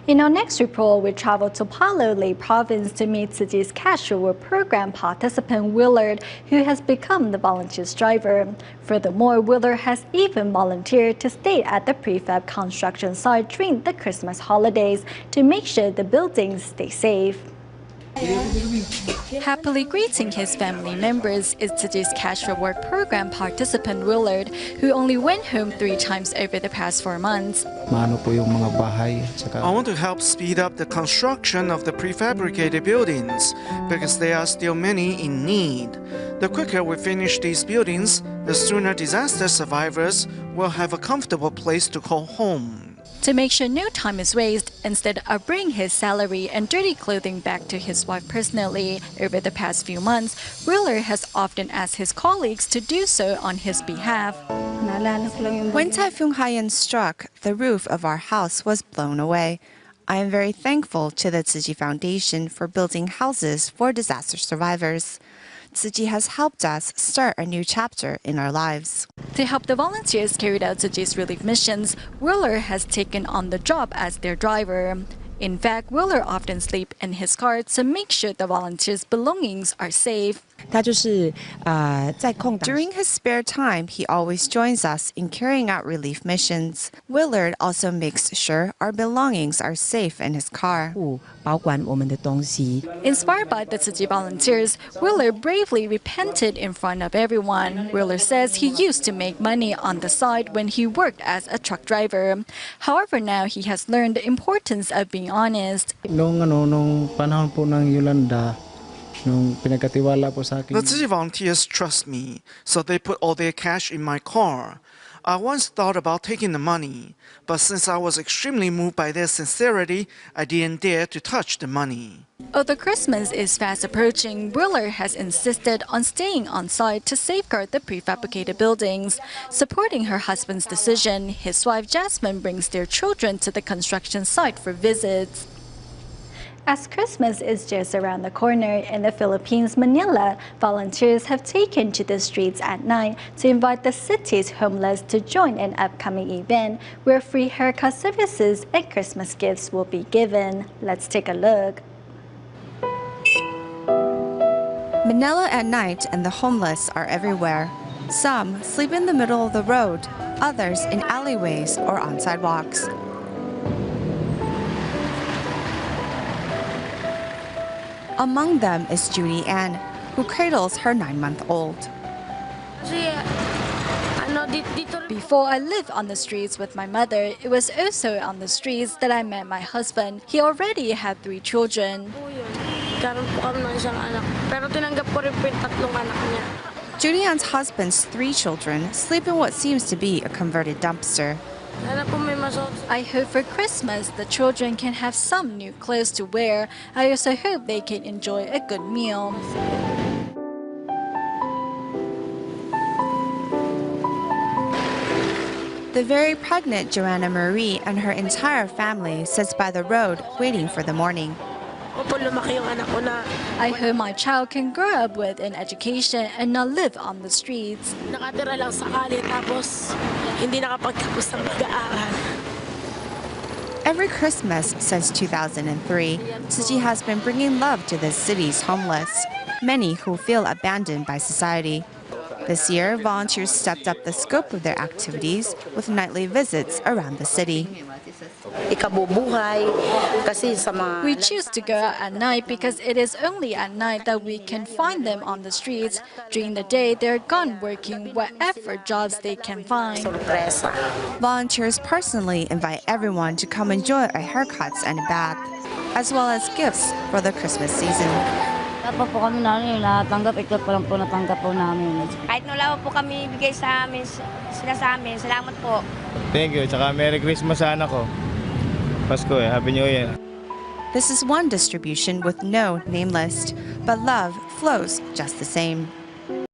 In our next report, we travel to Palo Lake Province to meet Tzuji's casual work program participant Willard, who has become the volunteer's driver. Furthermore, Willard has even volunteered to stay at the prefab construction site during the Christmas holidays to make sure the buildings stay safe. Happily greeting his family members is Tzuji's casual work program participant Willard, who only went home 3 times over the past 4 months. I want to help speed up the construction of the prefabricated buildings because there are still many in need. The quicker we finish these buildings, the sooner disaster survivors will have a comfortable place to call home. To make sure no time is wasted, instead of bringing his salary and dirty clothing back to his wife personally, over the past few months, Willard has often asked his colleagues to do so on his behalf. When Typhoon Haiyan struck, the roof of our house was blown away. I am very thankful to the Tzuji Foundation for building houses for disaster survivors. Tzuji has helped us start a new chapter in our lives. To help the volunteers carry out Tzuji's relief missions, Willard has taken on the job as their driver. In fact, Willard often sleeps in his car to make sure the volunteers' belongings are safe. During his spare time, he always joins us in carrying out relief missions. Willard also makes sure our belongings are safe in his car. Inspired by the Tzuji volunteers, Willard bravely repented in front of everyone. Willard says he used to make money on the side when he worked as a truck driver. However, now he has learned the importance of being honest. The Tzuji volunteers trust me, so they put all their cash in my car. I once thought about taking the money, but since I was extremely moved by their sincerity, I didn't dare to touch the money. Although Christmas is fast approaching, Willard has insisted on staying on site to safeguard the prefabricated buildings. Supporting her husband's decision, his wife Jasmine brings their children to the construction site for visits. As Christmas is just around the corner in the Philippines, Manila, volunteers have taken to the streets at night to invite the city's homeless to join an upcoming event where free haircut services and Christmas gifts will be given. Let's take a look. Manila at night and the homeless are everywhere. Some sleep in the middle of the road, others in alleyways or on sidewalks. Among them is Judy Ann, who cradles her 9-month-old. Before I lived on the streets with my mother, it was also on the streets that I met my husband. He already had 3 children. Judy Ann's husband's 3 children sleep in what seems to be a converted dumpster. I hope for Christmas the children can have some new clothes to wear. I also hope they can enjoy a good meal. The very pregnant Joanna Marie and her entire family sits by the road waiting for the morning. I hope my child can grow up with an education and not live on the streets. Every Christmas since 2003, Tzuji has been bringing love to the city's homeless, many who feel abandoned by society. This year, volunteers stepped up the scope of their activities with nightly visits around the city. We choose to go out at night because it is only at night that we can find them on the streets. During the day, they're gone working whatever jobs they can find. Volunteers personally invite everyone to come enjoy our haircuts and bath, as well as gifts for the Christmas season. Kahit wala po kami bigay sa amin, sila sa amin. Salamat po. Thank you. Tsaka Merry Christmas sa anak ko. Pasko Happy New Year. This is one distribution with no name list, but love flows just the same.